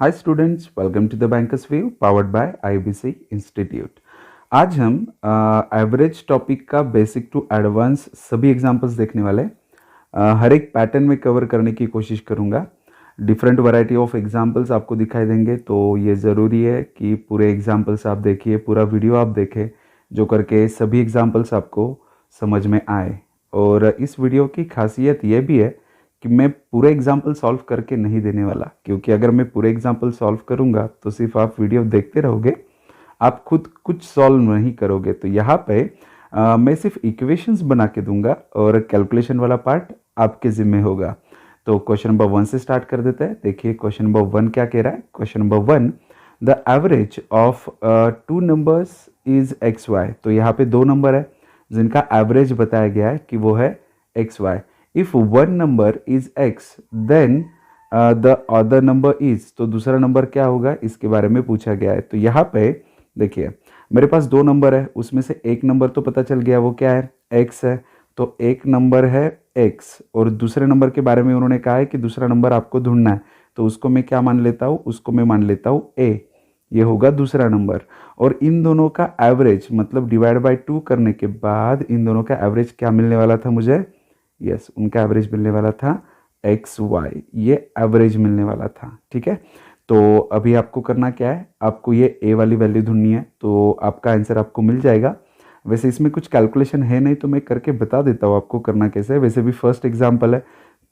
Hi students, welcome to the bankers view powered by IBC institute. आज हम average topic का basic to advance सभी examples देखने वाले। हर एक पैटर्न में कवर करने की कोशिश करूंगा। डिफरेंट वैरायटी ऑफ एग्जांपल्स आपको दिखाई देंगे, तो ये ज़रूरी है कि पूरे एग्जांपल्स आप देखिए, पूरा वीडियो आप देखें, जो करके सभी एग्जांपल्स आपको समझ में आए। और इस वीडियो की खासियत ये भी है कि मैं पूरे एग्जाम्पल सॉल्व करके नहीं देने वाला, क्योंकि अगर मैं पूरे एग्जाम्पल सॉल्व करूंगा तो सिर्फ आप वीडियो देखते रहोगे, आप खुद कुछ सॉल्व नहीं करोगे। तो यहाँ पे मैं सिर्फ इक्वेशंस बना के दूंगा और कैलकुलेशन वाला पार्ट आपके जिम्मे होगा। तो क्वेश्चन नंबर 1 से स्टार्ट कर देते हैं। देखिए क्वेश्चन नंबर 1 क्या कह रहा है। Question number 1, the average of two numbers is x y. तो यहाँ पे दो नंबर है जिनका एवरेज बताया गया है कि वो है x y. If one number is x then the other number is, तो दूसरा नंबर क्या होगा इसके बारे में पूछा गया है। तो यहाँ पे देखिए मेरे पास दो नंबर है, उसमें से एक नंबर तो पता चल गया, वो क्या है, x है। तो एक नंबर है x और दूसरे नंबर के बारे में उन्होंने कहा है कि दूसरा नंबर आपको ढूंढना है। तो उसको मैं क्या मान लेता हूँ, उसको मैं मान लेता हूँ a, ये होगा दूसरा नंबर। और इन दोनों का एवरेज मतलब डिवाइड बाय 2 करने के बाद इन दोनों का एवरेज क्या मिलने वाला था मुझे, यस उनका एवरेज मिलने वाला था एक्स वाई, ये एवरेज मिलने वाला था। ठीक है, तो अभी आपको करना क्या है, आपको ये ए वाली वैल्यू ढूंढनी है, तो आपका आंसर आपको मिल जाएगा। वैसे इसमें कुछ कैलकुलेशन है नहीं, तो मैं करके बता देता हूँ आपको करना कैसे है। वैसे भी फर्स्ट एग्जाम्पल है,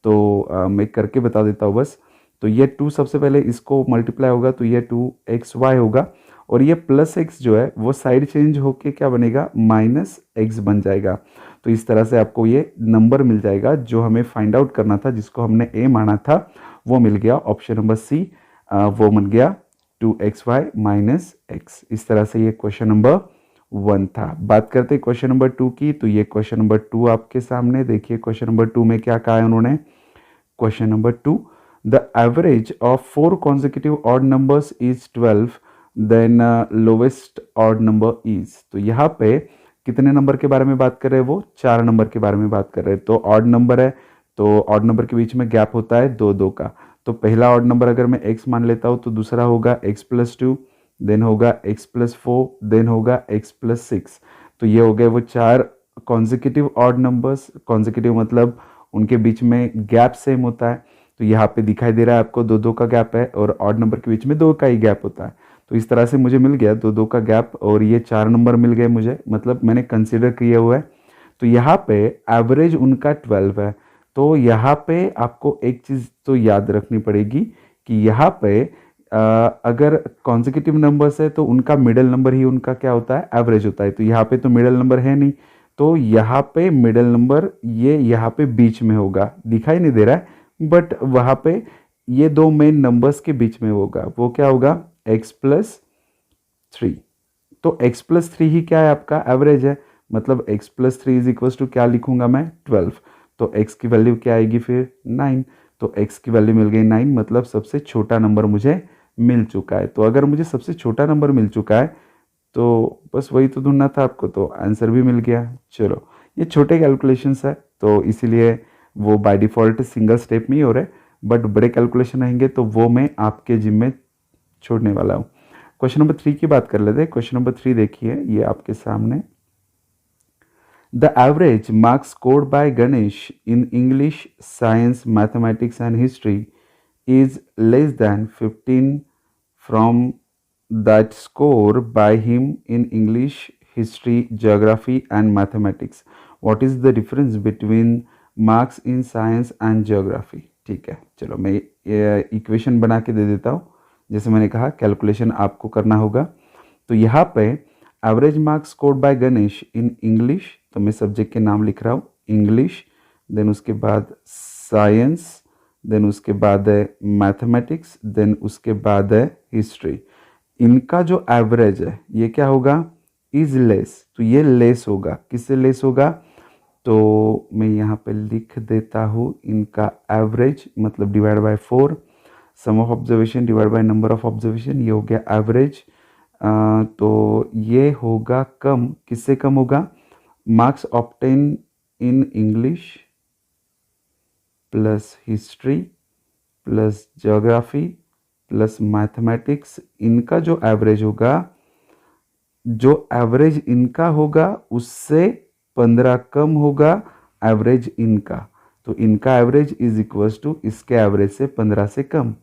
तो मैं करके बता देता हूँ बस। तो ये 2 सबसे पहले इसको मल्टीप्लाई होगा तो ये 2xy होगा, और ये प्लस एक्स जो है वो साइड चेंज होके क्या बनेगा, माइनस एक्स बन जाएगा। तो इस तरह से आपको ये नंबर मिल जाएगा जो हमें फाइंड आउट करना था, जिसको हमने ए माना था, वो मिल गया। ऑप्शन नंबर सी वो बन गया 2xy माइनस एक्स। इस तरह से ये क्वेश्चन नंबर 1 था। बात करते हैं क्वेश्चन नंबर 2 की, तो ये क्वेश्चन नंबर 2 आपके सामने। देखिए क्वेश्चन नंबर 2 में क्या कहा है उन्होंने। Question number 2, the average of 4 consecutive odd numbers is 12, then lowest odd number is. तो यहाँ पे कितने नंबर के बारे में बात कर रहे हैं, वो 4 नंबर के बारे में बात कर रहे हैं। तो ऑड नंबर है, तो ऑड नंबर के बीच में गैप होता है दो दो का। तो पहला ऑड नंबर अगर मैं x मान लेता हूँ तो दूसरा होगा x+2, देन होगा x+4, देन होगा x+6। तो ये हो गए वो 4 कॉन्जिक्यूटिव ऑड नंबर्स। कॉन्जिक्यूटिव मतलब उनके बीच में गैप सेम होता है। तो यहाँ पे दिखाई दे रहा है आपको दो दो का गैप है, और ऑड नंबर के बीच में दो का ही गैप होता है। तो इस तरह से मुझे मिल गया दो दो का गैप, और ये 4 नंबर मिल गए मुझे, मतलब मैंने कंसिडर किया हुआ है। तो यहाँ पे एवरेज उनका 12 है। तो यहाँ पे आपको एक चीज़ तो याद रखनी पड़ेगी कि यहाँ पे अगर कॉन्जिक्यूटिव नंबर्स है तो उनका मिडल नंबर ही उनका क्या होता है, एवरेज होता है। तो यहाँ पे तो मिडल नंबर है नहीं, तो यहाँ पे मिडल नंबर ये यहाँ पे बीच में होगा, दिखाई नहीं दे रहा है, बट वहाँ पे ये दो मेन नंबर्स के बीच में होगा। वो क्या होगा, x+3। तो x+3 ही क्या है, आपका एवरेज है। मतलब x+3 इज इक्वल टू क्या लिखूंगा मैं, 12। तो x की वैल्यू क्या आएगी फिर, 9। तो x की वैल्यू मिल गई 9, मतलब सबसे छोटा नंबर मुझे मिल चुका है। तो अगर मुझे सबसे छोटा नंबर मिल चुका है तो बस वही तो ढूंढना था आपको, तो आंसर भी मिल गया। चलो, ये छोटे कैलकुलेशंस है तो इसीलिए वो बाय डिफ़ॉल्ट सिंगल स्टेप में ही हो रहे, बट बड़े कैलकुलेशन रहेंगे तो वो मैं आपके जिम में छोड़ने वाला हूँ। क्वेश्चन नंबर 3 की बात कर लेते हैं। क्वेश्चन नंबर 3 देखिए, ये आपके सामने। The average marks scored by Ganesh in English, science, mathematics and history is less than 15 from that score by him in English, history, geography and mathematics. What is the difference between marks in science and geography? ठीक है, चलो मैं equation बना के दे देता हूँ। जैसे मैंने कहा कैलकुलेशन आपको करना होगा। तो यहाँ पे average marks scored by Ganesh in English, तो मैं सब्जेक्ट के नाम लिख रहा हूँ इंग्लिश, देन उसके बाद साइंस, देन उसके बाद है मैथमेटिक्स, देन उसके बाद है हिस्ट्री। इनका जो एवरेज है ये क्या होगा, इज लेस। तो ये लेस होगा, किससे लेस होगा, तो मैं यहाँ पे लिख देता हूँ इनका एवरेज मतलब divide by 4, sum of observation divide by number of observation, ये हो गया एवरेज। तो ये होगा कम, किससे कम होगा, marks obtain in English plus history plus geography plus mathematics, इनका जो एवरेज होगा, जो एवरेज इनका होगा उससे 15 कम होगा एवरेज इनका, तो इनका एवरेज इज इक्वल्स टू इसके एवरेज से 15 से कम।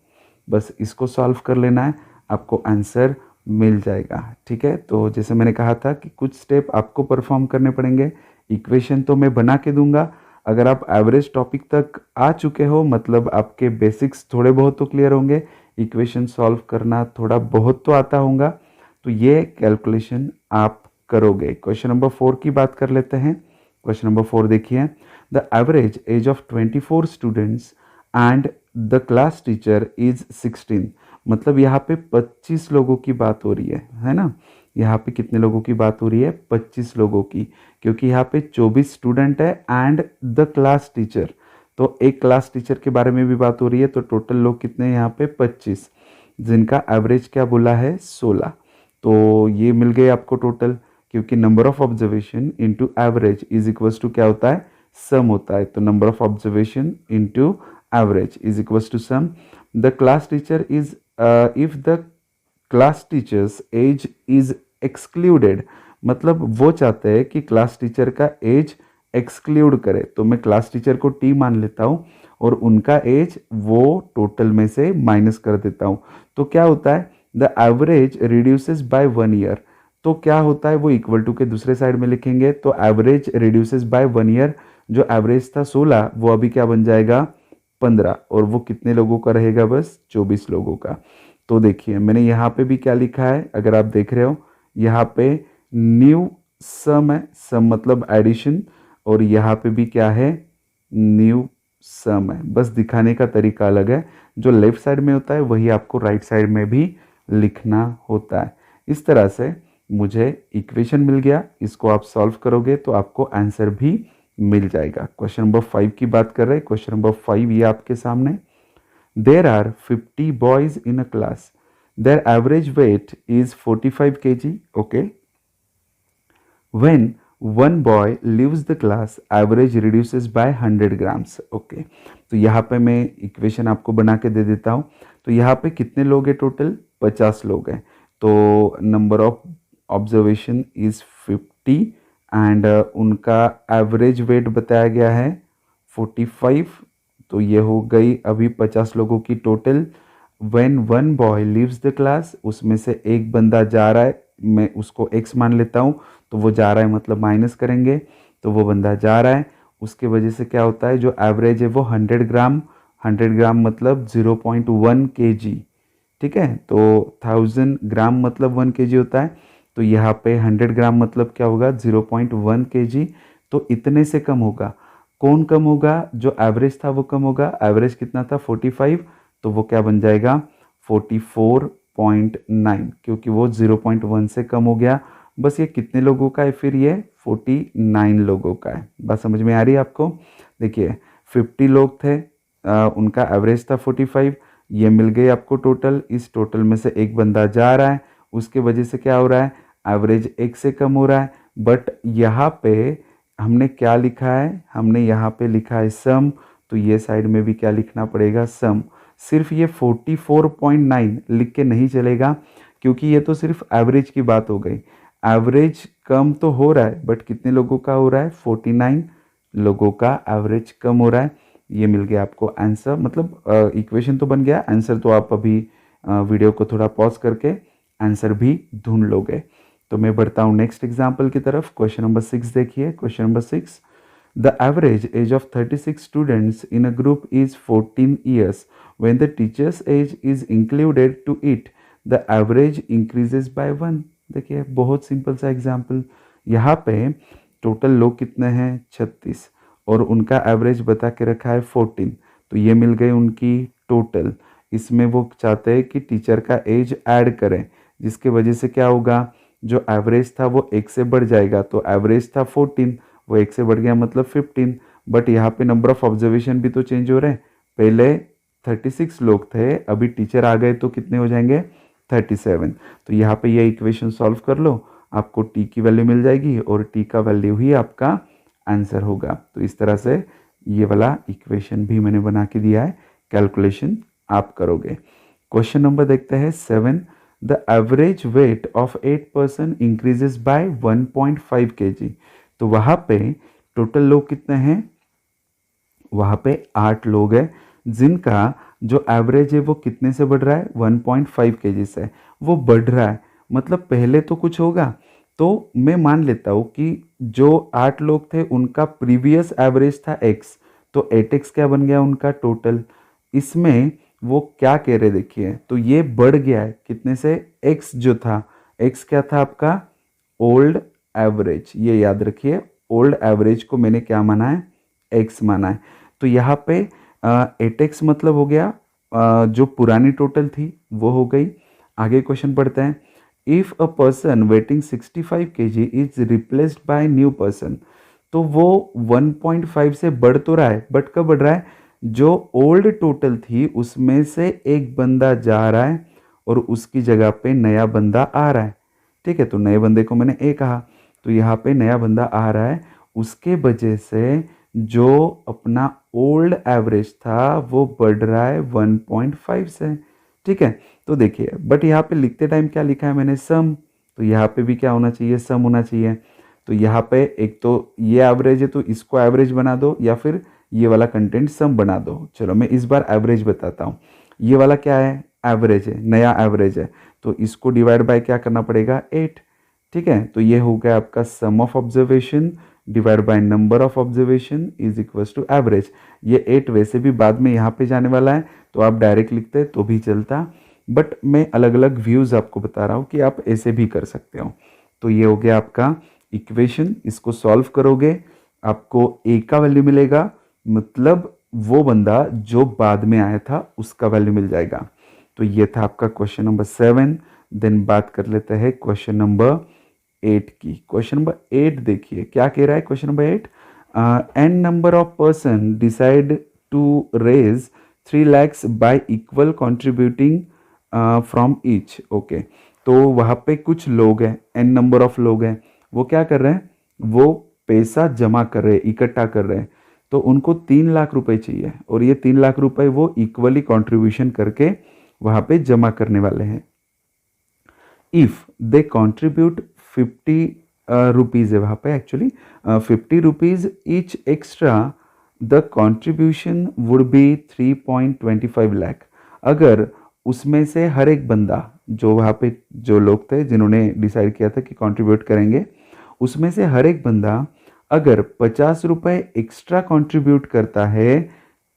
बस इसको सॉल्व कर लेना है, आपको आंसर मिल जाएगा। ठीक है, तो जैसे मैंने कहा था कि कुछ स्टेप आपको परफॉर्म करने पड़ेंगे। इक्वेशन तो मैं बना के दूंगा, अगर आप एवरेज टॉपिक तक आ चुके हो मतलब आपके बेसिक्स थोड़े बहुत तो क्लियर होंगे, इक्वेशन सॉल्व करना थोड़ा बहुत तो आता होगा, तो ये कैलकुलेशन आप करोगे। क्वेश्चन नंबर 4 की बात कर लेते हैं। क्वेश्चन नंबर 4 देखिए, the average age of 24 students and the class teacher is 16। मतलब यहाँ पे 25 लोगों की बात हो रही है ना। यहाँ पे कितने लोगों की बात हो रही है? 25 लोगों की, क्योंकि यहाँ पे 24 स्टूडेंट है एंड द क्लास टीचर, तो एक क्लास टीचर के बारे में भी बात हो रही है, तो टोटल लोग कितने हैं यहाँ पे? 25, जिनका एवरेज क्या बोला है? 16। तो ये मिल गए आपको टोटल, क्योंकि number of observation into average is equals to क्या होता है? सम होता है। तो number of observation into average is equals to sum. The class teacher is, if the class teacher's age is excluded, मतलब वो चाहते हैं कि क्लास टीचर का एज एक्सक्लूड करे, तो मैं क्लास टीचर को टी मान लेता हूँ और उनका एज वो टोटल में से माइनस कर देता हूँ। तो क्या होता है? The average reduces by 1 year. तो क्या होता है? वो इक्वल टू के दूसरे साइड में लिखेंगे, तो एवरेज रिड्यूसेस बाय 1 ईयर, जो एवरेज था 16 वो अभी क्या बन जाएगा? 15, और वो कितने लोगों का रहेगा? बस 24 लोगों का। तो देखिए मैंने यहाँ पे भी क्या लिखा है, अगर आप देख रहे हो यहाँ पे न्यू सम है, सम मतलब एडिशन, और यहाँ पे भी क्या है? न्यू सम है। बस दिखाने का तरीका अलग है, जो लेफ्ट साइड में होता है वही आपको राइट साइड में भी लिखना होता है। इस तरह से मुझे इक्वेशन मिल गया, इसको आप सॉल्व करोगे तो आपको आंसर भी मिल जाएगा। क्वेश्चन नंबर 5 की बात कर रहे हैं। क्वेश्चन नंबर 5 ये आपके सामने, there are 50 boys in a class, their average weight is 45 kg, okay, when one boy leaves the class average reduces by 100 grams, okay। तो यहाँ पे मैं इक्वेशन आपको बना के दे देता हूँ। तो यहाँ पे कितने लोग हैं? टोटल 50 लोग हैं, तो number of observation is 50 and उनका एवरेज वेट बताया गया है 45। तो ये हो गई अभी 50 लोगों की total. When one boy leaves the class, उसमें से एक बंदा जा रहा है, मैं उसको x मान लेता हूँ, तो वो जा रहा है मतलब माइनस करेंगे, तो वो बंदा जा रहा है, उसके वजह से क्या होता है? जो एवरेज है वो 100 ग्राम, 100 ग्राम मतलब 0.1 kg, ठीक है। तो 1000 ग्राम मतलब 1 kg होता है, तो यहाँ पे 100 ग्राम मतलब क्या होगा? 0.1 kg। तो इतने से कम होगा, कौन कम होगा? जो एवरेज था वो कम होगा। एवरेज कितना था? 45, तो वो क्या बन जाएगा? 44.9, क्योंकि वो 0.1 से कम हो गया। बस ये कितने लोगों का है? फिर ये 49 लोगों का है। बात समझ में आ रही है आपको? देखिए 50 लोग थे, उनका एवरेज था 45, ये मिल गई आपको टोटल। इस टोटल में से एक बंदा जा रहा है, उसके वजह से क्या हो रहा है? एवरेज एक से कम हो रहा है। बट यहाँ पे हमने क्या लिखा है? हमने यहाँ पे लिखा है सम, तो ये साइड में भी क्या लिखना पड़ेगा? सम। सिर्फ ये 44.9 लिख के नहीं चलेगा, क्योंकि ये तो सिर्फ एवरेज की बात हो गई। एवरेज कम तो हो रहा है, बट कितने लोगों का हो रहा है? 49 लोगों का एवरेज कम हो रहा है। ये मिल गया आपको आंसर, मतलब इक्वेशन तो बन गया, आंसर तो आप अभी वीडियो को थोड़ा पॉज करके आंसर भी ढूंढ लोगे। तो मैं बढ़ता हूँ नेक्स्ट एग्जाम्पल की तरफ। क्वेश्चन नंबर 6 देखिए। Question number 6, the average age of 36 students in a group is 14 years, when the teacher's age is included to it the average increases by 1। देखिए बहुत सिंपल सा एग्जाम्पल, यहाँ पे टोटल लोग कितने हैं? 36, और उनका एवरेज बता के रखा है 14, तो ये मिल गई उनकी टोटल। इसमें वो चाहते हैं कि टीचर का एज ऐड करें, जिसके वजह से क्या होगा? जो एवरेज था वो एक से बढ़ जाएगा, तो एवरेज था 14, वो एक से बढ़ गया मतलब 15। बट यहाँ पे नंबर ऑफ ऑब्जर्वेशन भी तो चेंज हो रहे हैं, पहले 36 लोग थे, अभी टीचर आ गए तो कितने हो जाएंगे? 37। तो यहाँ पे ये इक्वेशन सॉल्व कर लो, आपको टी की वैल्यू मिल जाएगी और टी का वैल्यू ही आपका आंसर होगा। तो इस तरह से ये वाला इक्वेशन भी मैंने बना के दिया है, कैलकुलेशन आप करोगे। क्वेश्चन नंबर देखते हैं 7, the average weight of 8 person increases by 1.5 kg। तो वहां पे टोटल लोग कितने हैं, वहां पे 8 लोग हैं जिनका जो एवरेज है वो कितने से बढ़ रहा है, 1.5 kg से वो बढ़ रहा है। मतलब पहले तो कुछ होगा, तो मैं मान लेता हूं कि जो 8 लोग थे उनका प्रीवियस एवरेज था x, तो 8x क्या बन गया उनका टोटल। इसमें वो क्या कह रहे देखिए, तो ये बढ़ गया है कितने से, x जो था, x क्या था आपका ओल्ड एवरेज, ये याद रखिए ओल्ड एवरेज को मैंने क्या माना है, x माना है। तो यहाँ पे 8x मतलब हो गया जो पुरानी टोटल थी वो हो गई। आगे क्वेश्चन पढ़ते हैं, if a person waiting 65 kg is replaced by new person. तो वो 1.5 से बढ़ तो रहा है, बट कब बढ़ रहा है, जो ओल्ड टोटल थी उसमें से एक बंदा जा रहा है और उसकी जगह पे नया बंदा आ रहा है। ठीक है, तो नए बंदे को मैंने ए कहा, तो यहाँ पे नया बंदा आ रहा है, उसके वजह से जो अपना ओल्ड एवरेज था वो बढ़ रहा है 1.5 से। ठीक है, तो देखिए बट यहाँ पे लिखते टाइम क्या लिखा है मैंने, सम, तो यहाँ पे भी क्या होना चाहिए, सम होना चाहिए। तो यहाँ पे एक तो ये एवरेज है तो इसको एवरेज बना दो, या फिर ये वाला कंटेंट सम बना दो। चलो मैं इस बार एवरेज बताता हूँ। ये वाला क्या है, एवरेज है, नया एवरेज है, तो इसको डिवाइड बाय क्या करना पड़ेगा, 8। ठीक है, तो ये हो गया आपका sum of observation divide by number of observation is equal to average. ये 8 वैसे भी बाद में यहाँ पे जाने वाला है, तो आप डायरेक्ट लिखते तो भी चलता, बट मैं अलग अलग व्यूज आपको बता रहा हूँ कि आप ऐसे भी कर सकते हो। तो ये हो गया आपका इक्वेशन, इसको सॉल्व करोगे आपको ए का वैल्यू मिलेगा, मतलब वो बंदा जो बाद में आया था उसका वैल्यू मिल जाएगा। तो ये था आपका क्वेश्चन नंबर 7। देन बात कर लेते हैं क्वेश्चन नंबर 8 की। क्वेश्चन नंबर 8 देखिए क्या कह रहा है, question number 8, N number of person decide to raise 3 lakhs by equal contributing from each. Okay, तो वहां पे कुछ लोग हैं, एन नंबर ऑफ लोग हैं, वो क्या कर रहे हैं, वो पैसा जमा कर रहे हैं, इकट्ठा कर रहे हैं। तो उनको 3 लाख रुपए चाहिए और ये 3 लाख रुपए वो इक्वली कंट्रीब्यूशन करके वहां पे जमा करने वाले हैं। इफ दे कंट्रीब्यूट 50 रुपीज है वहां पे, actually 50 rupees each extra, the contribution would be 3.25 lakh. अगर उसमें से हर एक बंदा, जो वहाँ पे जो लोग थे जिन्होंने डिसाइड किया था कि कंट्रीब्यूट करेंगे, उसमें से हर एक बंदा अगर 50 रुपए एक्स्ट्रा कंट्रीब्यूट करता है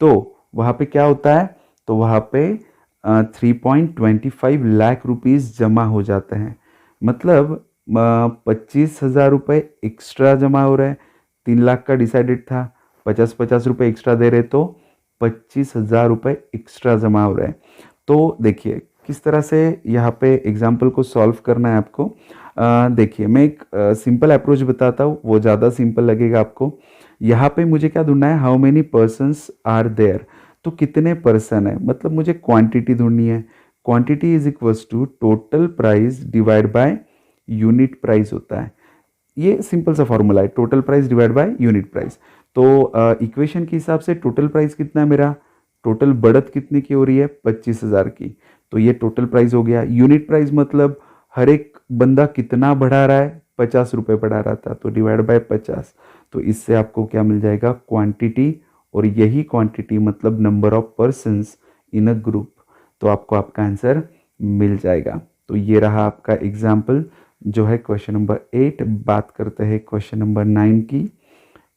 तो वहाँ पे क्या होता है, तो वहाँ पे 3.25 लाख रुपीस जमा हो जाते हैं। मतलब 25,000 रुपये एक्स्ट्रा जमा हो रहे हैं, 3 लाख का डिसाइडेड था, 50-50 रुपये एक्स्ट्रा दे रहे तो 25,000 रुपये एक्स्ट्रा जमा हो रहे हैं। तो देखिए किस तरह से यहाँ पे एग्जाम्पल को सॉल्व करना है आपको। देखिए मैं एक सिंपल अप्रोच बताता हूँ, वो ज़्यादा सिंपल लगेगा आपको। यहाँ पे मुझे क्या ढूंढना है, how many persons are there, तो कितने पर्सन है, मतलब मुझे क्वांटिटी ढूंढनी है। Quantity is equals to total price divide by unit price होता है। ये सिंपल सा फॉर्मूला है, total price divide by unit price. तो इक्वेशन के हिसाब से टोटल प्राइस कितना है मेरा, टोटल बढ़त कितने की हो रही है, 25,000 की, तो ये टोटल प्राइस हो गया। यूनिट प्राइस मतलब हर एक बंदा कितना बढ़ा रहा है, 50 रुपये बढ़ा रहा था, तो डिवाइड बाय 50। तो इससे आपको क्या मिल जाएगा, क्वांटिटी, और यही क्वांटिटी मतलब number of persons in a group. तो आपको आपका आंसर मिल जाएगा। तो ये रहा आपका एग्जाम्पल जो है क्वेश्चन नंबर 8। बात करते हैं क्वेश्चन नंबर 9 की।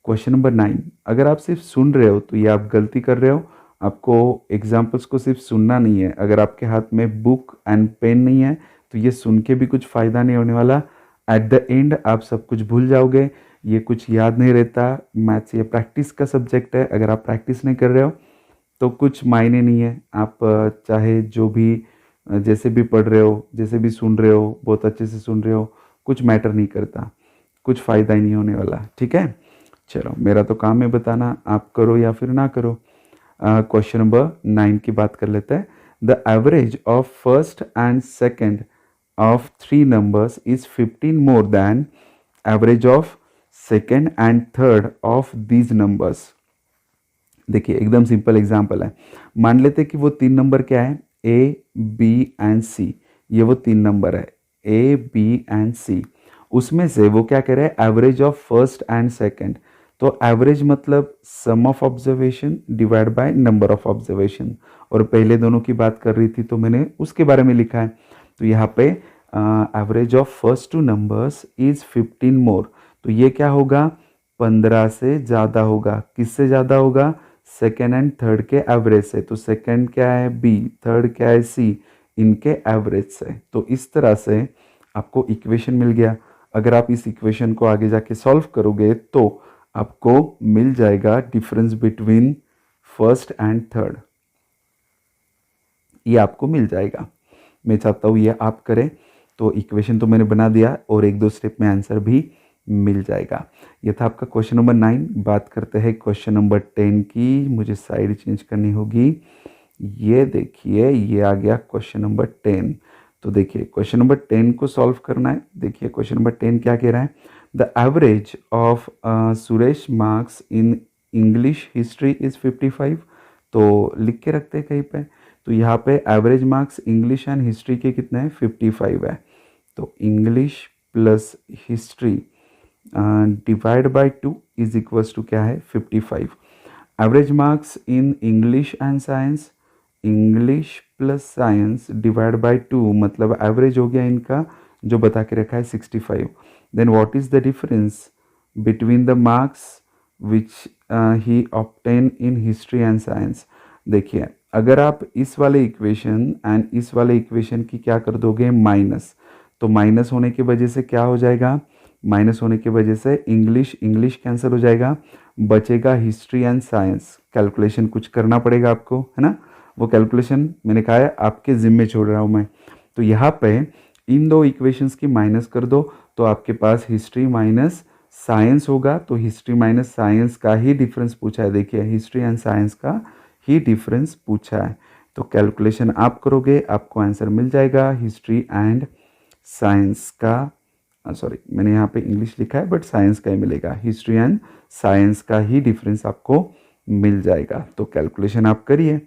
क्वेश्चन नंबर 9, अगर आप सिर्फ सुन रहे हो तो ये आप गलती कर रहे हो। आपको एग्जाम्पल्स को सिर्फ सुनना नहीं है। अगर आपके हाथ में बुक एंड पेन नहीं है तो ये सुन के भी कुछ फ़ायदा नहीं होने वाला। एट द एंड आप सब कुछ भूल जाओगे, ये कुछ याद नहीं रहता। मैथ्स ये प्रैक्टिस का सब्जेक्ट है, अगर आप प्रैक्टिस नहीं कर रहे हो तो कुछ मायने नहीं है। आप चाहे जो भी जैसे भी पढ़ रहे हो, जैसे भी सुन रहे हो, बहुत अच्छे से सुन रहे हो, कुछ मैटर नहीं करता, कुछ फ़ायदा ही नहीं होने वाला। ठीक है, चलो मेरा तो काम है बताना, आप करो या फिर ना करो। क्वेश्चन नंबर 9 की बात कर लेते हैं। The average of first and second of 3 numbers is 15 more than average of second and third of these numbers. देखिए एकदम सिंपल एग्जाम्पल है। मान लेते कि वो 3 नंबर क्या है, A, B एंड C, ये वो 3 नंबर है A, B एंड C। उसमें से वो क्या कह रहे हैं, average of first and second. तो एवरेज मतलब sum of observation divide by number of observation, और पहले दोनों की बात कर रही थी तो मैंने उसके बारे में लिखा है। तो यहाँ पे average of first to numbers is 15 मोर, तो ये क्या होगा, 15 से ज़्यादा होगा। किससे ज़्यादा होगा, सेकेंड एंड थर्ड के एवरेज से। तो सेकेंड क्या है B, थर्ड क्या है C, इनके एवरेज से। तो इस तरह से आपको इक्वेशन मिल गया। अगर आप इस इक्वेशन को आगे जाके सॉल्व करोगे तो आपको मिल जाएगा difference between first and third, ये आपको मिल जाएगा। मैं चाहता हूँ ये आप करें। तो इक्वेशन तो मैंने बना दिया और एक दो स्टेप में आंसर भी मिल जाएगा। ये था आपका क्वेश्चन नंबर 9। बात करते हैं क्वेश्चन नंबर 10 की। मुझे साइड चेंज करनी होगी। ये देखिए, ये आ गया क्वेश्चन नंबर 10। तो देखिए क्वेश्चन नंबर 10 को सॉल्व करना है। देखिए क्वेश्चन नंबर 10 क्या कह रहा है, the average of Suresh marks in English history is 55। तो लिख के रखते हैं कहीं पे। तो यहाँ पे average marks English and history के कितने हैं, 55 है। तो English plus history divide by 2 is equals to क्या है, 55। Average marks in English and science, English plus science divide by 2 मतलब एवरेज हो गया इनका जो बता के रखा है 65। Then what is the difference between the marks which he obtain in history and science. देखिए अगर आप इस वाले इक्वेशन एंड इस वाले इक्वेशन की क्या कर दोगे, माइनस, तो माइनस होने की वजह से क्या हो जाएगा, माइनस होने की वजह से इंग्लिश कैंसिल हो जाएगा, बचेगा हिस्ट्री एंड साइंस। कैलकुलेशन कुछ करना पड़ेगा आपको, है ना। वो कैलकुलेशन मैंने कहा है आपके जिम्मे छोड़ रहा हूँ मैं। तो यहाँ पे इन दो इक्वेशंस की माइनस कर दो तो आपके पास हिस्ट्री माइनस साइंस होगा। तो हिस्ट्री माइनस साइंस का ही डिफरेंस पूछा है। देखिए हिस्ट्री एंड साइंस का ही डिफरेंस पूछा है। तो कैलकुलेशन आप करोगे, आपको आंसर मिल जाएगा हिस्ट्री एंड साइंस का, सॉरी मैंने यहाँ पे इंग्लिश लिखा है बट साइंस का ही मिलेगा। हिस्ट्री एंड साइंस का ही डिफरेंस आपको मिल जाएगा। तो कैलकुलेशन आप करिए।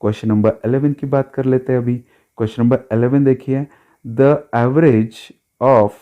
क्वेश्चन नंबर 11 की बात कर लेते हैं अभी। क्वेश्चन नंबर 11 देखिए, the average of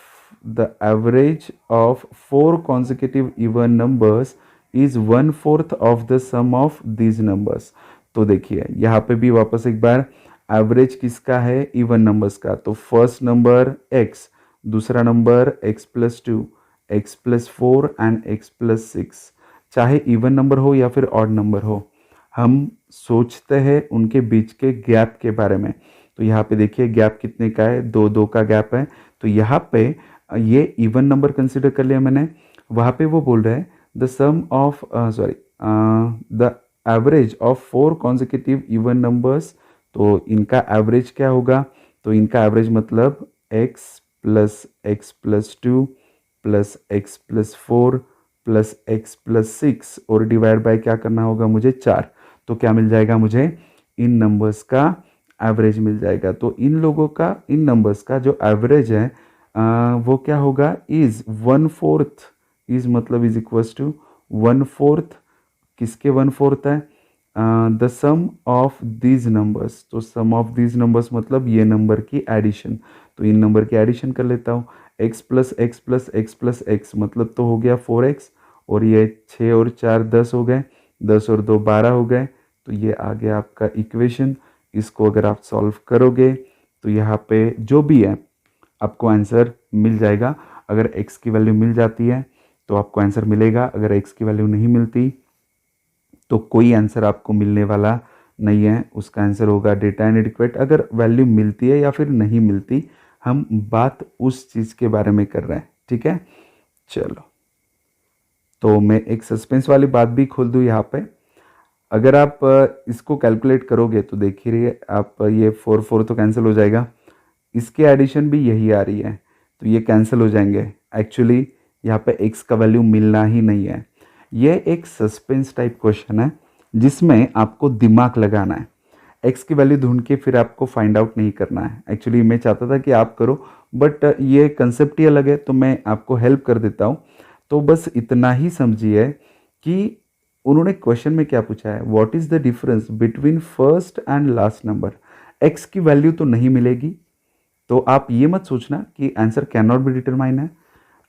4 consecutive even numbers is 1/4 of the sum of these numbers। तो देखिए यहाँ पे भी वापस एक बार एवरेज किसका है, इवन नंबर्स का। तो फर्स्ट नंबर x, दूसरा number x+2, x+4 and x+6। चाहे इवन नंबर हो या फिर ऑड नंबर हो, हम सोचते हैं उनके बीच के गैप के बारे में। तो यहाँ पे देखिए गैप कितने का है, 2 का गैप है। तो यहाँ पे ये इवन नंबर कंसिडर कर लिया मैंने। वहाँ पे वो बोल रहा है the sum of the average of 4 consecutive even numbers. तो इनका एवरेज क्या होगा, तो इनका एवरेज मतलब x plus x+2 plus x+4 plus x+6 और डिवाइड बाय क्या करना होगा मुझे, 4। तो क्या मिल जाएगा मुझे, इन नंबर्स का एवरेज मिल जाएगा। तो इन लोगों का, इन नंबर्स का जो एवरेज है वो क्या होगा, इज 1/4, इज मतलब इज इक्वल्स टू 1/4। किसके 1/4 है, the sum of these numbers. तो सम ऑफ दीज नंबर्स मतलब ये नंबर की एडिशन। तो इन नंबर की एडिशन कर लेता हूँ, x plus x plus x plus x मतलब तो हो गया 4x, और ये 6 और 4 10 हो गए, 10 और 2 12 हो गए। तो ये आ गया आपका इक्वेशन। इसको अगर आप सॉल्व करोगे तो यहाँ पे जो भी है आपको आंसर मिल जाएगा। अगर x की वैल्यू मिल जाती है तो आपको आंसर मिलेगा, अगर x की वैल्यू नहीं मिलती तो कोई आंसर आपको मिलने वाला नहीं है। उसका आंसर होगा डेटा इनएडिक्वेट। अगर वैल्यू मिलती है या फिर नहीं मिलती, हम बात उस चीज़ के बारे में कर रहे हैं, ठीक है। चलो, तो मैं एक सस्पेंस वाली बात भी खोल दूँ यहाँ पे। अगर आप इसको कैलकुलेट करोगे तो देखिए आप, ये 4 तो कैंसिल हो जाएगा, इसके एडिशन भी यही आ रही है तो ये कैंसिल हो जाएंगे। एक्चुअली यहाँ पे x का वैल्यू मिलना ही नहीं है। ये एक सस्पेंस टाइप क्वेश्चन है जिसमें आपको दिमाग लगाना है। x की वैल्यू ढूंढ के फिर आपको फाइंड आउट नहीं करना है। एक्चुअली मैं चाहता था कि आप करो, बट ये कंसेप्ट ही अलग है तो मैं आपको हेल्प कर देता हूँ। तो बस इतना ही समझिए कि उन्होंने क्वेश्चन में क्या पूछा है, what is the difference between first and last number. X की वैल्यू तो नहीं मिलेगी, तो आप ये मत सोचना कि answer can not be determine है।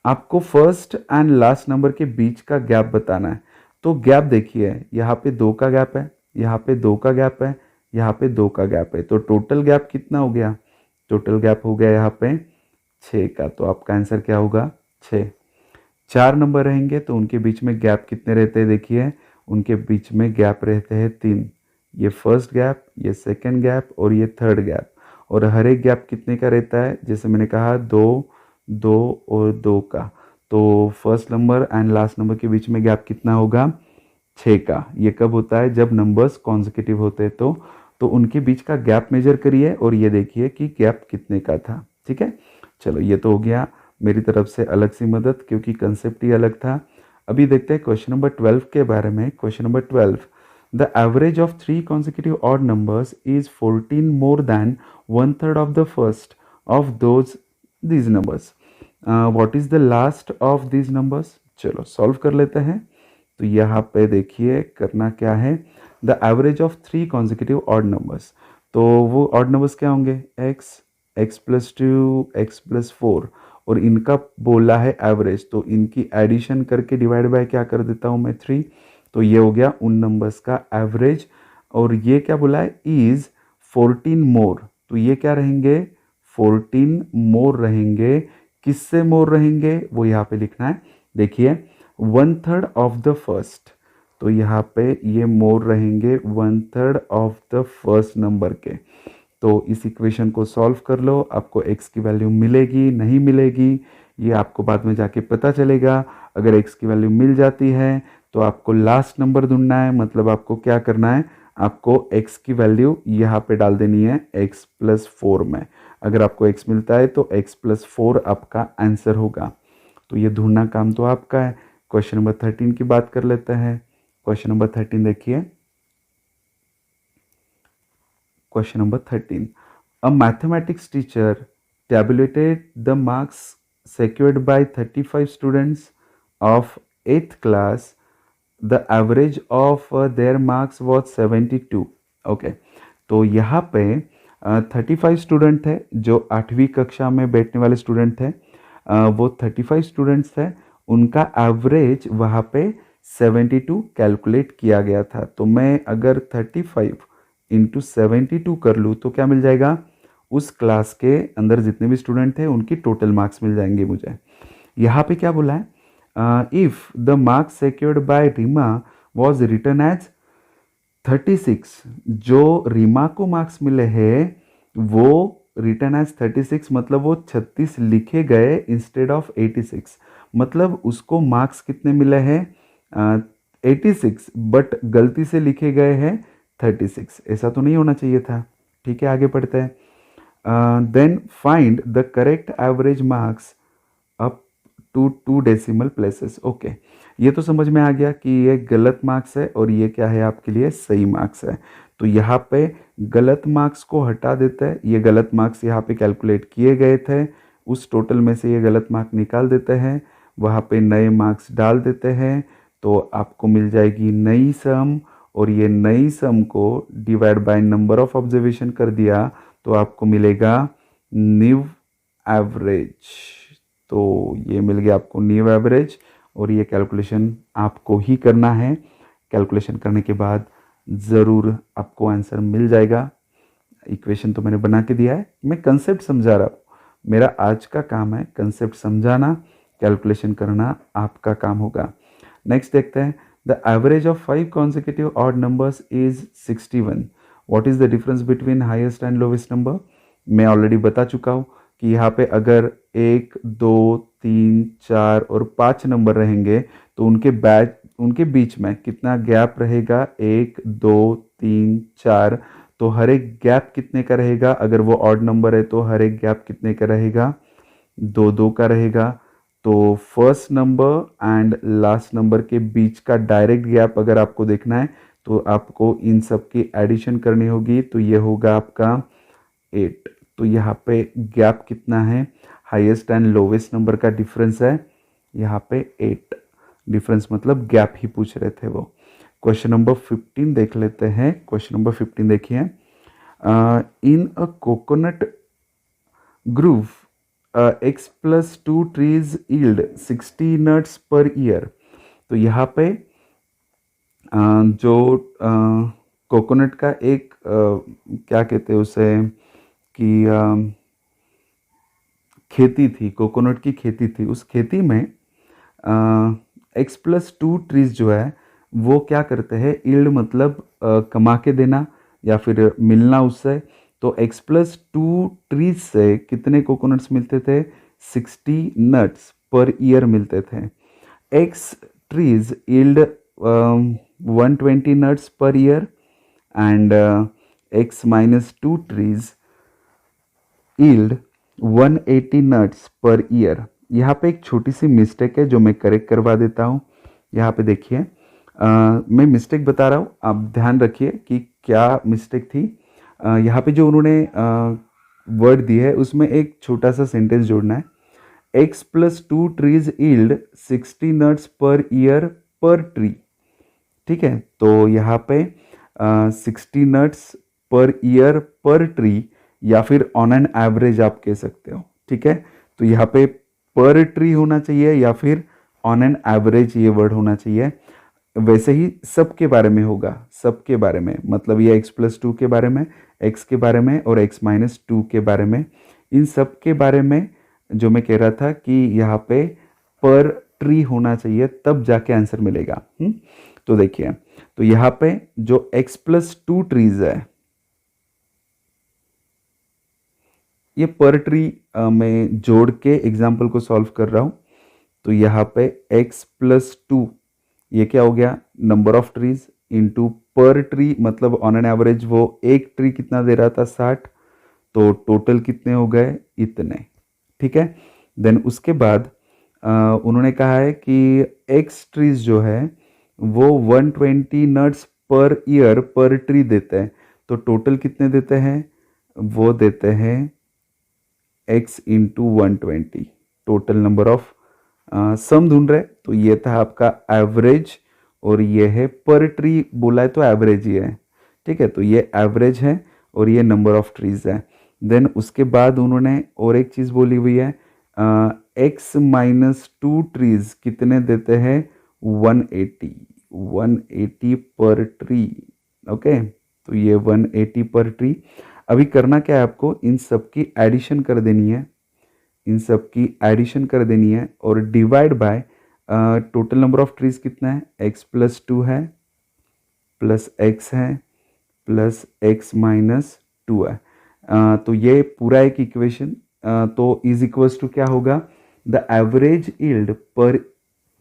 आपको फर्स्ट एंड लास्ट नंबर के बीच का गैप बताना है। तो गैप देखिए, यहाँ पे 2 का गैप है, यहाँ पे 2 का गैप है, यहाँ पे 2 का गैप है, तो टोटल गैप कितना हो गया? टोटल गैप हो गया यहाँ पे 6 का। तो आपका आंसर क्या होगा? 6। 4 नंबर रहेंगे तो उनके बीच में गैप कितने रहते हैं? देखिए, उनके बीच में गैप रहते हैं 3। ये फर्स्ट गैप, ये सेकंड गैप और ये थर्ड गैप। और हर एक गैप कितने का रहता है? जैसे मैंने कहा 2, 2 और 2 का। तो first number and last number के बीच में गैप कितना होगा? 6 का। ये कब होता है? जब नंबर्स कॉन्जिक्यूटिव होते हैं। तो उनके बीच का गैप मेजर करिए और ये देखिए कि गैप कितने का था। ठीक है, चलो ये तो हो गया मेरी तरफ से अलग सी मदद, क्योंकि कंसेप्ट ही अलग था। अभी देखते हैं क्वेश्चन नंबर 12 के बारे में। Question number 12, the average of 3 consecutive odd numbers is 14 more than 1/3 of the first of those these numbers. What is the last of these numbers? चलो सॉल्व कर लेते हैं। तो यहाँ पे देखिए करना क्या है, the average of 3 consecutive odd numbers. तो वो ऑड नंबर्स क्या होंगे? x, x+2, x+4, और इनका बोला है एवरेज, तो इनकी एडिशन करके डिवाइड बाय क्या कर देता हूँ मैं? 3। तो ये हो गया उन नंबर्स का एवरेज। और ये क्या बोला है? इज 14 मोर, तो ये क्या रहेंगे? 14 मोर रहेंगे। किससे मोर रहेंगे वो यहाँ पे लिखना है। देखिए 1/3 ऑफ द फर्स्ट, तो यहाँ पे ये मोर रहेंगे 1/3 ऑफ द फर्स्ट नंबर के। तो इस इक्वेशन को सॉल्व कर लो, आपको x की वैल्यू मिलेगी नहीं मिलेगी ये आपको बाद में जाके पता चलेगा। अगर x की वैल्यू मिल जाती है तो आपको लास्ट नंबर ढूंढना है, मतलब आपको क्या करना है? आपको x की वैल्यू यहाँ पे डाल देनी है x+4 में। अगर आपको x मिलता है तो x+4 आपका आंसर होगा। तो ये ढूंढना काम तो आपका है। क्वेश्चन नंबर 13 की बात कर लेते हैं। क्वेश्चन नंबर 13 देखिए। Question number 13. A mathematics teacher tabulated the marks secured by 35 students of 8th class. The average of their marks was 72. Okay. तो यहाँ पे 35 स्टूडेंट थे जो 8वीं कक्षा में बैठने वाले स्टूडेंट थे। वो 35 स्टूडेंट्स थे, उनका एवरेज वहाँ पे 72 कैलकुलेट किया गया था। तो मैं अगर 35 इंटू 72 कर लूँ तो क्या मिल जाएगा? उस क्लास के अंदर जितने भी स्टूडेंट थे उनकी टोटल मार्क्स मिल जाएंगे मुझे। यहाँ पे क्या बोला है? If the marks secured by Reema was return as 36, जो रीमा को मार्क्स मिले हैं वो रिटर्न एज 36, मतलब वो 36 लिखे गए इंस्टेड ऑफ 86। मतलब उसको मार्क्स कितने मिले हैं? 86, बट गलती से लिखे गए हैं 36। ऐसा तो नहीं होना चाहिए था। ठीक है, आगे पढ़ते हैं। Then find the correct average marks up to 2 decimal places. Okay, ये तो समझ में आ गया कि ये गलत मार्क्स है और ये क्या है आपके लिए? सही मार्क्स है। तो यहाँ पे गलत मार्क्स को हटा देते हैं। ये गलत मार्क्स यहाँ पे कैलकुलेट किए गए थे, उस टोटल में से ये गलत मार्क निकाल देते हैं, वहाँ पे नए मार्क्स डाल देते हैं, तो आपको मिल जाएगी नई सम। और ये नई सम को divide by number of observation कर दिया तो आपको मिलेगा न्यू एवरेज। तो ये मिल गया आपको न्यू एवरेज, और ये कैलकुलेशन आपको ही करना है। कैलकुलेशन करने के बाद ज़रूर आपको आंसर मिल जाएगा। इक्वेशन तो मैंने बना के दिया है, मैं कंसेप्ट समझा रहा हूँ। मेरा आज का काम है कंसेप्ट समझाना, कैलकुलेशन करना आपका काम होगा। नेक्स्ट देखते हैं। The average of 5 consecutive odd numbers is 61. What is the difference between highest and lowest number? मैं ऑलरेडी बता चुका हूँ कि यहाँ पे अगर 1, 2, 3, 4 और 5 नंबर रहेंगे तो उनके बीच में कितना गैप रहेगा? 1, 2, 3, 4। तो हर एक गैप कितने का रहेगा? अगर वो ऑड नंबर है तो हर एक गैप कितने का रहेगा? 2, 2 का रहेगा। तो first number and last number के बीच का डायरेक्ट गैप अगर आपको देखना है तो आपको इन सब की एडिशन करनी होगी, तो ये होगा आपका 8। तो यहाँ पे गैप कितना है? हाईएस्ट एंड लोवेस्ट नंबर का डिफरेंस है यहाँ पे 8। डिफरेंस मतलब गैप ही पूछ रहे थे वो। क्वेश्चन नंबर 15 देख लेते हैं। क्वेश्चन नंबर 15 देखिए। In a coconut grove x plus 2 trees yield 60 nuts per year. तो यहाँ पे जो कोकोनट का एक क्या कहते हैं उसे कि खेती थी, कोकोनट की खेती थी, उस खेती में एक्स प्लस 2 ट्रीज जो है वो क्या करते हैं, यील्ड मतलब कमा के देना या फिर मिलना उससे। तो एक्स प्लस 2 ट्रीज से कितने कोकोनट्स मिलते थे, 60 नट्स पर ईयर मिलते थे। X trees yield 120 nuts per year and x minus 2 trees yield 180 nuts per year। यहाँ पे एक छोटी सी मिस्टेक है जो मैं करेक्ट करवा देता हूँ। यहाँ पे देखिए मैं मिस्टेक बता रहा हूँ, आप ध्यान रखिए कि क्या मिस्टेक थी। यहाँ पे जो उन्होंने वर्ड दी है उसमें एक छोटा सा सेंटेंस जोड़ना है, x plus 2 trees yield 60 nuts per year पर ट्री। ठीक है, तो यहाँ पे 60 नट्स पर ईयर पर ट्री या फिर ऑन एन एवरेज आप कह सकते हो। ठीक है, तो यहाँ पे पर ट्री होना चाहिए या फिर ऑन एन एवरेज ये वर्ड होना चाहिए। वैसे ही सबके बारे में होगा, सबके बारे में मतलब ये x प्लस 2 के बारे में, x के बारे में और x माइनस 2 के बारे में, इन सब के बारे में जो मैं कह रहा था कि यहाँ पे पर ट्री होना चाहिए तब जाके आंसर मिलेगा। तो देखिए, तो यहाँ पे जो x प्लस 2 ट्रीज है ये पर ट्री में जोड़ के एग्जाम्पल को सॉल्व कर रहा हूं। तो यहाँ पे x प्लस 2 ये क्या हो गया, नंबर ऑफ ट्रीज इंटू पर ट्री मतलब ऑन एन एवरेज वो एक ट्री कितना दे रहा था 60, तो टोटल कितने हो गए इतने। ठीक है, देन उसके बाद उन्होंने कहा है कि x ट्रीज जो है वो 120 नट्स पर ईयर पर ट्री देते हैं, तो टोटल कितने देते हैं, वो देते हैं x into 120, total number of sum ढूंढ रहे। तो ये था आपका एवरेज और ये है पर ट्री बोला है तो एवरेज ही है। ठीक है, तो ये एवरेज है और ये नंबर ऑफ ट्रीज है। देन उसके बाद उन्होंने और एक चीज़ बोली हुई है, x माइनस 2 ट्रीज कितने देते हैं 180 पर ट्री। ओके, तो ये 180 पर ट्री। अभी करना क्या है आपको, इन सब की एडिशन कर देनी है, इन सब की एडिशन कर देनी है और divide by total number of trees कितना है, x प्लस 2 है प्लस x है प्लस x माइनस 2 है। तो ये पूरा एक इक्वेशन तो इज इक्वल्स टू क्या होगा, the average yield per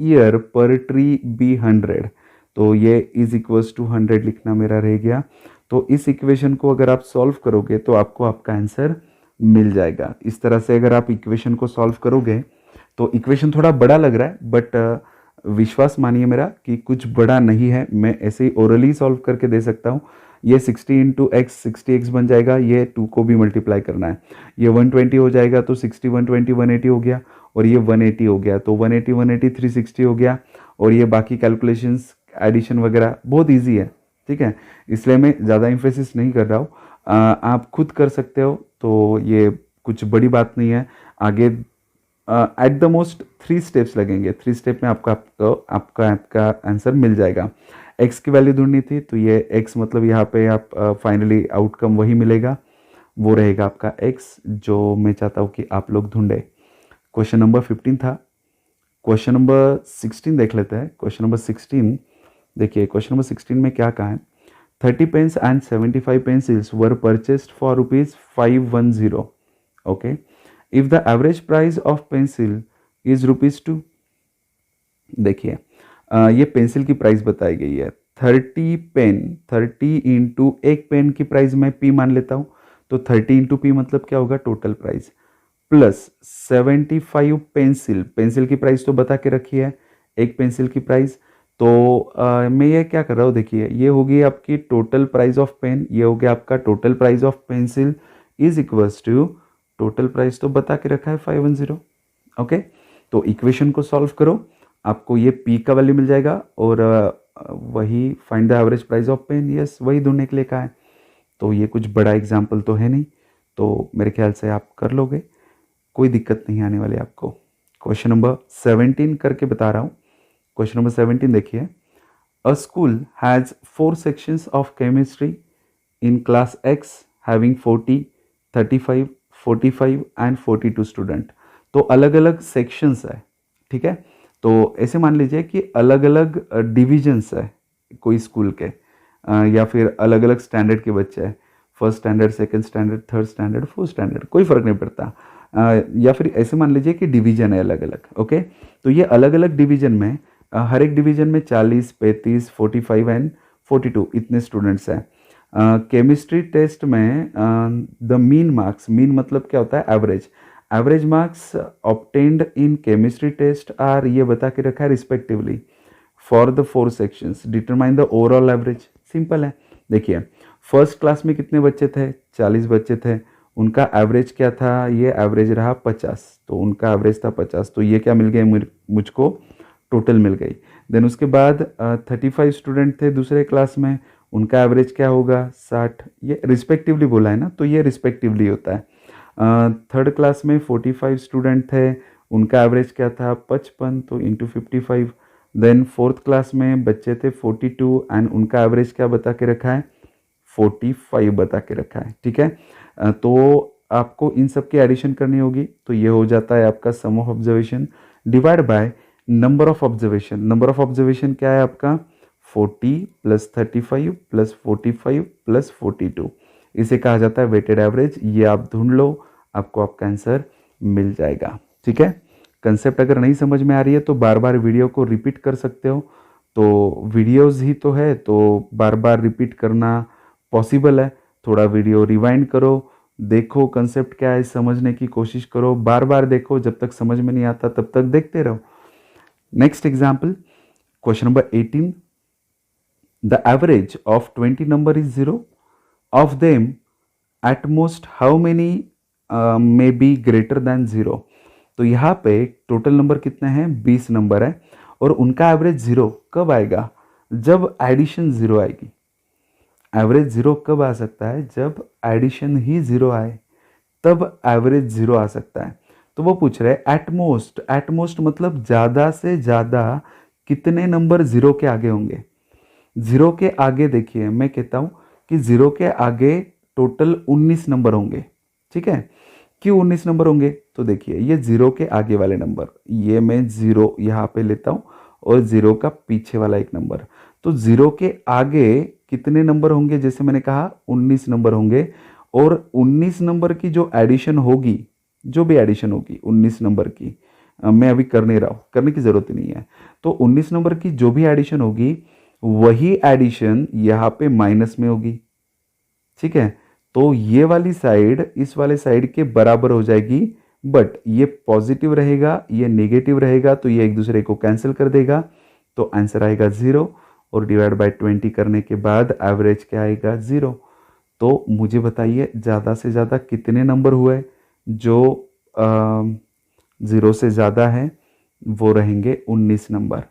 year पर ट्री बी 100। तो ये इज इक्वल्स टू 100 लिखना मेरा रह गया। तो इस इक्वेशन को अगर आप सॉल्व करोगे तो आपको आपका आंसर मिल जाएगा। इस तरह से अगर आप इक्वेशन को सॉल्व करोगे तो इक्वेशन थोड़ा बड़ा लग रहा है बट विश्वास मानिए मेरा कि कुछ बड़ा नहीं है, मैं ऐसे ही ओरली सॉल्व करके दे सकता हूँ। ये 60 इंटू एक्स 60x बन जाएगा, ये 2 को भी मल्टीप्लाई करना है, ये 120 हो जाएगा तो 60 120 180 हो गया और ये 180 हो गया तो 180 180 360 हो गया। और ये बाकी कैलकुलेशंस एडिशन वगैरह बहुत इजी है। ठीक है, इसलिए मैं ज़्यादा इम्फेसिस नहीं कर रहा हूँ, आप खुद कर सकते हो, तो ये कुछ बड़ी बात नहीं है। आगे एट द मोस्ट 3 स्टेप्स लगेंगे, 3 स्टेप में आपका आंसर मिल जाएगा। x की वैल्यू ढूंढनी थी तो ये x मतलब यहाँ पे आप फाइनली आउटकम वही मिलेगा, वो रहेगा आपका x जो मैं चाहता हूँ कि आप लोग ढूंढे। क्वेश्चन नंबर 15 था। क्वेश्चन नंबर 16 देख लेते हैं। क्वेश्चन नंबर 16 देखिए, क्वेश्चन नंबर 16 में क्या कहा है, 30 pens and 75 pencils were purchased for rupees 510. Okay, if the average price of pencil is rupees 2। देखिए ये पेंसिल की प्राइस बताई गई है, 30 पेन, 30 इंटू एक पेन की प्राइस मैं p मान लेता हूँ, तो 30 इंटू p मतलब क्या होगा total price, plus 75 pencil, pencil की प्राइस तो बता के रखी है एक पेंसिल की प्राइस। तो मैं ये क्या कर रहा हूँ, देखिए ये होगी आपकी टोटल प्राइस ऑफ पेन, ये हो गया आपका total price of pencil is equals to total price तो बता के रखा है 510। ओके, तो इक्वेशन को सॉल्व करो, आपको ये p का वैल्यू मिल जाएगा और वही find the average price of pen, yes वही ढूंढने के लिए कहा है। तो ये कुछ बड़ा एग्जाम्पल तो है नहीं, तो मेरे ख्याल से आप कर लोगे, कोई दिक्कत नहीं आने वाली आपको। क्वेश्चन नंबर 17 करके बता रहा हूँ। क्वेश्चन नंबर 17 देखिए, अ school has 4 sections of chemistry in class X having 40, 35, 45 and 42 student. तो अलग अलग सेक्शंस है, ठीक है। तो ऐसे मान लीजिए कि अलग अलग डिविजन्स है कोई स्कूल के, या फिर अलग अलग स्टैंडर्ड के बच्चे हैं, first standard, second standard, third standard, fourth standard, कोई फ़र्क नहीं पड़ता। या फिर ऐसे मान लीजिए कि डिवीजन है अलग अलग, ओके। तो ये अलग अलग डिवीजन में हर एक डिवीजन में 40, 35, 45 एंड 42 इतने स्टूडेंट्स हैं। केमिस्ट्री टेस्ट में द मीन मार्क्स, मीन मतलब क्या होता है, average, average marks obtained in chemistry test are, ये बता के रखा है respectively for the 4 sections, determine the overall average. Simple है, देखिए फर्स्ट क्लास में कितने बच्चे थे, 40 बच्चे थे, उनका एवरेज क्या था, ये एवरेज रहा 50, तो उनका एवरेज था 50, तो ये क्या मिल गए मुझको, टोटल मिल गई। देन उसके बाद 35 स्टूडेंट थे दूसरे क्लास में, उनका एवरेज क्या होगा, 60, ये रिस्पेक्टिवली बोला है ना, तो ये रिस्पेक्टिवली होता है। थर्ड क्लास में 45 स्टूडेंट थे, उनका एवरेज क्या था, 55, तो इंटू 55। देन फोर्थ क्लास में बच्चे थे 42 एंड उनका एवरेज क्या बता के रखा है, 45 बता के रखा है, ठीक है। तो आपको इन सब की एडिशन करनी होगी, तो ये हो जाता है आपका sum of observation divide by number of observation. Number of observation क्या है आपका, 40 प्लस 35 प्लस 45 प्लस 42, इसे कहा जाता है वेटेड एवरेज। ये आप ढूंढ लो, आपको आपका आंसर मिल जाएगा, ठीक है। कंसेप्ट अगर नहीं समझ में आ रही है तो बार बार वीडियो को रिपीट कर सकते हो, तो वीडियोस ही तो है, तो बार बार रिपीट करना पॉसिबल है। थोड़ा वीडियो रिवाइंड करो, देखो कंसेप्ट क्या है, समझने की कोशिश करो, बार बार देखो, जब तक समझ में नहीं आता तब तक देखते रहो। Next example, question number 18, the average of 20 number is 0, of them at most how many may be greater than 0। तो यहाँ पे टोटल नंबर कितने हैं, 20 नंबर है, और उनका एवरेज 0 कब आएगा, जब एडिशन 0 आएगी। एवरेज 0 कब आ सकता है, जब एडिशन ही 0 आए, तब एवरेज 0 आ सकता है। तो वो पूछ रहे हैं एटमोस्ट, एटमोस्ट मतलब ज़्यादा से ज़्यादा कितने नंबर 0 के आगे होंगे। 0 के आगे देखिए, मैं कहता हूँ कि 0 के आगे टोटल 19 नंबर होंगे, ठीक है। क्यों 19 नंबर होंगे, तो देखिए ये 0 के आगे वाले नंबर, ये मैं 0 यहाँ पे लेता हूँ और 0 का पीछे वाला एक नंबर, तो 0 के आगे कितने नंबर होंगे, जैसे मैंने कहा 19 नंबर होंगे, और 19 नंबर की जो एडिशन होगी, जो भी एडिशन होगी 19 नंबर की, मैं अभी कर नहीं रहा हूँ, करने की ज़रूरत नहीं है, तो 19 नंबर की जो भी एडिशन होगी वही एडिशन यहाँ पे माइनस में होगी, ठीक है। तो ये वाली साइड इस वाले साइड के बराबर हो जाएगी, बट ये पॉजिटिव रहेगा, ये नेगेटिव रहेगा, तो ये एक दूसरे को कैंसिल कर देगा, तो आंसर आएगा 0, और डिवाइड बाय 20 करने के बाद एवरेज क्या आएगा, 0। तो मुझे बताइए ज़्यादा से ज़्यादा कितने नंबर हुए, जो 0 से ज़्यादा है वो रहेंगे 19 नंबर।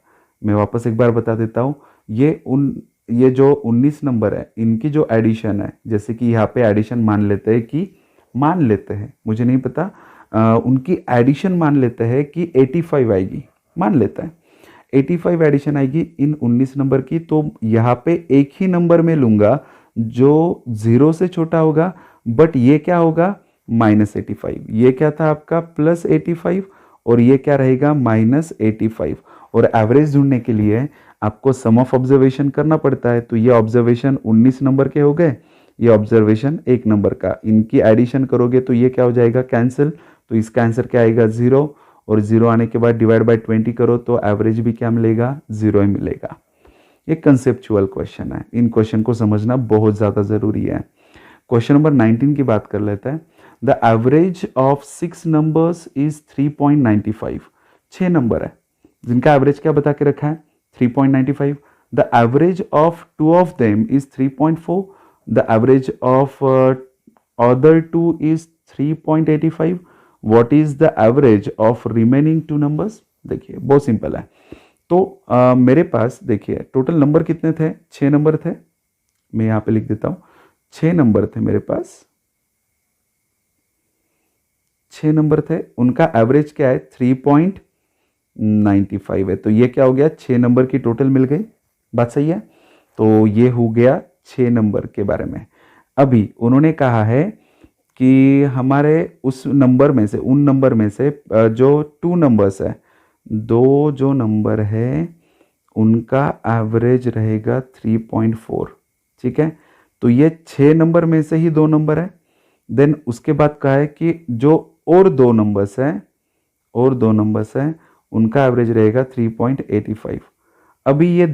मैं वापस एक बार बता देता हूँ, ये जो 19 नंबर है इनकी जो एडिशन है, जैसे कि यहाँ पे एडिशन मान लेते हैं, मुझे नहीं पता, उनकी एडिशन मान लेते हैं कि 85 आएगी, मान लेता है 85 एडिशन आएगी इन 19 नंबर की, तो यहाँ पे एक ही नंबर में लूँगा जो 0 से छोटा होगा, बट ये क्या होगा, -85, ये क्या था आपका +85, और ये क्या रहेगा -85। और एवरेज ढूंढने के लिए आपको सम ऑफ ऑब्जर्वेशन करना पड़ता है, तो ये ऑब्जर्वेशन 19 नंबर के हो गए, ये ऑब्जर्वेशन 1 नंबर का, इनकी एडिशन करोगे तो ये क्या हो जाएगा, कैंसिल, तो इसका आंसर क्या आएगा, 0, और 0 आने के बाद डिवाइड बाय 20 करो तो एवरेज भी क्या मिलेगा, 0 ही मिलेगा। ये कंसेप्चुअल क्वेश्चन है, इन क्वेश्चन को समझना बहुत ज़्यादा ज़रूरी है। क्वेश्चन नंबर 19 की बात कर लेते हैं, the average of 6 numbers is 3.95, 6 number है जिनका एवरेज क्या बता के रखा है, 3.95, the average of 2 of them is 3.4, the average of other 2 is 3.85, what is the average of remaining 2 numbers. देखिए बहुत सिंपल है, तो मेरे पास देखिए टोटल नंबर कितने थे, 6 नंबर थे, मैं यहाँ पे लिख देता हूँ 6 नंबर थे मेरे पास, 6 नंबर थे, उनका एवरेज क्या है 3.95 है। तो ये क्या हो गया, 6 नंबर की टोटल मिल गई, बात सही है। तो ये हो गया 6 नंबर के बारे में। अभी उन्होंने कहा है कि हमारे उस नंबर में से, उन नंबर में से जो 2 नंबर्स है, 2 जो नंबर है उनका एवरेज रहेगा 3.4, ठीक है। तो ये 6 नंबर में से ही 2 नंबर है। देन उसके बाद कहा है कि जो और 2 नंबर्स हैं, और 2 नंबर्स हैं, उनका एवरेज रहेगा 3.85। अभी ये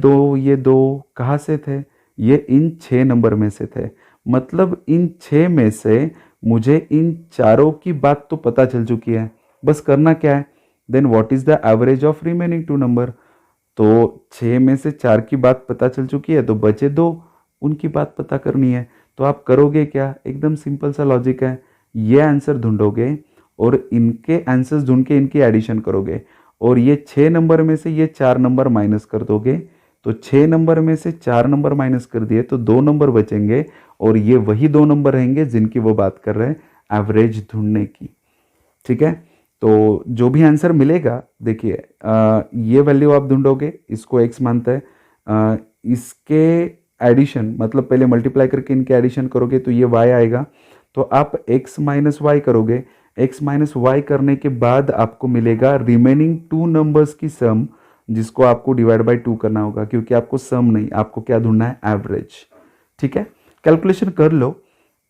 दो कहाँ से थे, ये इन 6 नंबर में से थे। मतलब इन 6 में से मुझे इन चारों की बात तो पता चल चुकी है, बस करना क्या है, then what is the average of remaining 2 number. तो 6 में से 4 की बात पता चल चुकी है, तो बचे 2, उनकी बात पता करनी है। तो आप करोगे क्या, एकदम सिंपल सा लॉजिक है, ये आंसर ढूंढोगे और इनके आंसर्स ढूंढ के इनकी एडिशन करोगे, और ये 6 नंबर में से ये 4 नंबर माइनस कर दोगे। तो 6 नंबर में से 4 नंबर माइनस कर दिए तो 2 नंबर बचेंगे, और ये वही 2 नंबर रहेंगे जिनकी वो बात कर रहे हैं एवरेज ढूंढने की, ठीक है। तो जो भी आंसर मिलेगा, देखिए ये वैल्यू आप ढूंढोगे, इसको x मानता है, इसके एडिशन मतलब पहले मल्टीप्लाई करके इनके एडिशन करोगे तो ये y आएगा। तो आप x माइनस वाई करोगे, x माइनस वाई करने के बाद आपको मिलेगा रिमेनिंग 2 नंबर्स की सम, जिसको आपको डिवाइड बाय 2 करना होगा, क्योंकि आपको सम नहीं, आपको क्या ढूंढना है, एवरेज, ठीक है। कैलकुलेशन कर लो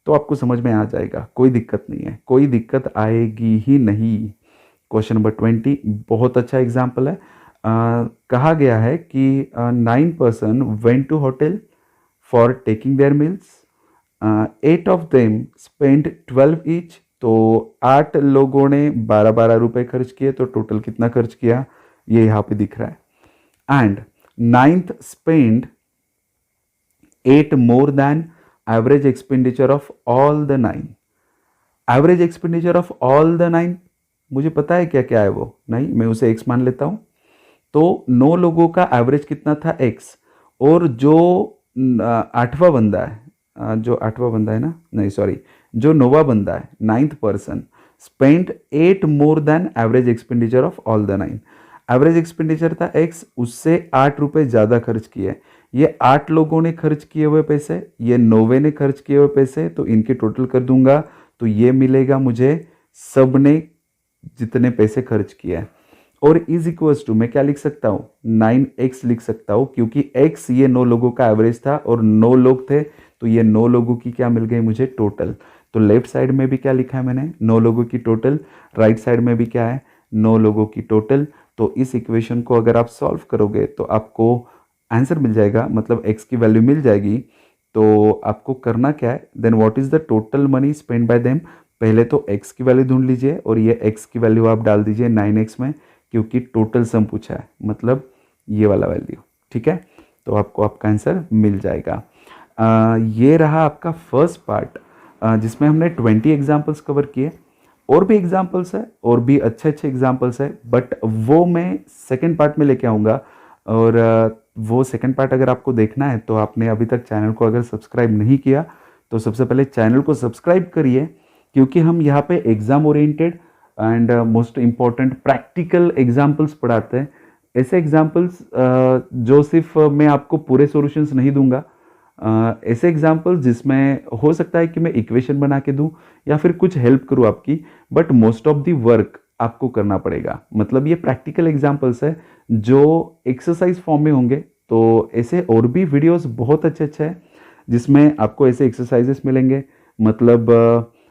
तो आपको समझ में आ जाएगा, कोई दिक्कत नहीं है, कोई दिक्कत आएगी ही नहीं। क्वेश्चन नंबर 20 बहुत अच्छा एग्जाम्पल है। कहा गया है कि 9 person went to hotel for taking their meals, 8 of them spend 12 each. तो 8 लोगों ने 12-12 रुपए खर्च किए, तो टोटल कितना खर्च किया ये यहाँ पे दिख रहा है। And 9th spend 8 more than average expenditure of all the 9। Average expenditure of all the 9 मुझे पता है क्या क्या है वो, नहीं, मैं उसे x मान लेता हूं। तो 9 लोगों का एवरेज कितना था x, और जो 8वां बंदा है, जो 8वां बंदा है ना, नहीं सॉरी, जो 9वां बंदा है, 9th person spend 8 more than average expenditure of all the 9। Average expenditure था x, उससे 8 रुपए ज़्यादा खर्च किए। ये 8 लोगों ने खर्च किए हुए पैसे, ये 9वें ने खर्च किए हुए पैसे, तो इनके टोटल कर दूंगा तो ये मिलेगा मुझे सब ने जितने पैसे खर्च किए हैं। और इज इक्वल्स टू मैं क्या लिख सकता हूँ, 9x लिख सकता हूँ, क्योंकि x ये 9 लोगों का एवरेज था और 9 लोग थे, तो ये 9 लोगों की क्या मिल गई मुझे, टोटल। तो लेफ्ट साइड में भी क्या लिखा है मैंने, 9 लोगों की टोटल, राइट साइड में भी क्या है, 9 लोगों की टोटल। तो इस इक्वेशन को अगर आप सॉल्व करोगे तो आपको आंसर मिल जाएगा, मतलब x की वैल्यू मिल जाएगी। तो आपको करना क्या है, then what is the total money spend by them. पहले तो x की वैल्यू ढूंढ लीजिए, और ये x की वैल्यू आप डाल दीजिए 9x में, क्योंकि टोटल सम पूछा है, मतलब ये वाला वैल्यू, ठीक है। तो आपको आपका आंसर मिल जाएगा। ये रहा आपका फर्स्ट पार्ट, जिसमें हमने 20 एग्जाम्पल्स कवर किए। और भी एग्जाम्पल्स है, और भी अच्छे अच्छे एग्जाम्पल्स है, बट वो मैं सेकेंड पार्ट में लेके आऊँगा। और वो सेकेंड पार्ट अगर आपको देखना है तो आपने अभी तक चैनल को अगर सब्सक्राइब नहीं किया तो सबसे पहले चैनल को सब्सक्राइब करिए, क्योंकि हम यहाँ पे exam oriented and most important practical examples पढ़ाते हैं। ऐसे एग्जाम्पल्स जो सिर्फ मैं आपको पूरे सॉल्यूशंस नहीं दूंगा, ऐसे एग्जाम्पल्स जिसमें हो सकता है कि मैं इक्वेशन बना के दूं या फिर कुछ हेल्प करूं आपकी, but most of the work आपको करना पड़ेगा। मतलब ये प्रैक्टिकल एग्जाम्पल्स है जो एक्सरसाइज फॉर्म में होंगे। तो ऐसे और भी वीडियोस बहुत अच्छे अच्छे हैं जिसमें आपको ऐसे एक्सरसाइजेस मिलेंगे। मतलब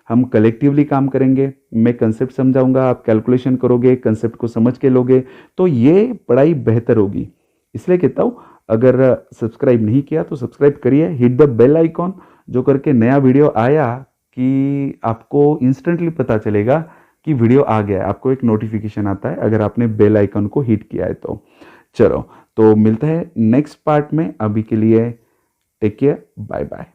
हम कलेक्टिवली काम करेंगे, मैं कंसेप्ट समझाऊंगा, आप कैलकुलेशन करोगे, कंसेप्ट को समझ के लोगे, तो ये पढ़ाई बेहतर होगी। इसलिए कहता हूँ, अगर सब्सक्राइब नहीं किया तो सब्सक्राइब करिए, हिट द बेल आइकॉन, जो करके नया वीडियो आया कि आपको इंस्टेंटली पता चलेगा कि वीडियो आ गया है, आपको एक नोटिफिकेशन आता है अगर आपने बेल आइकन को हिट किया है तो। चलो, तो मिलते हैं नेक्स्ट पार्ट में, अभी के लिए टेक केयर, बाय बाय।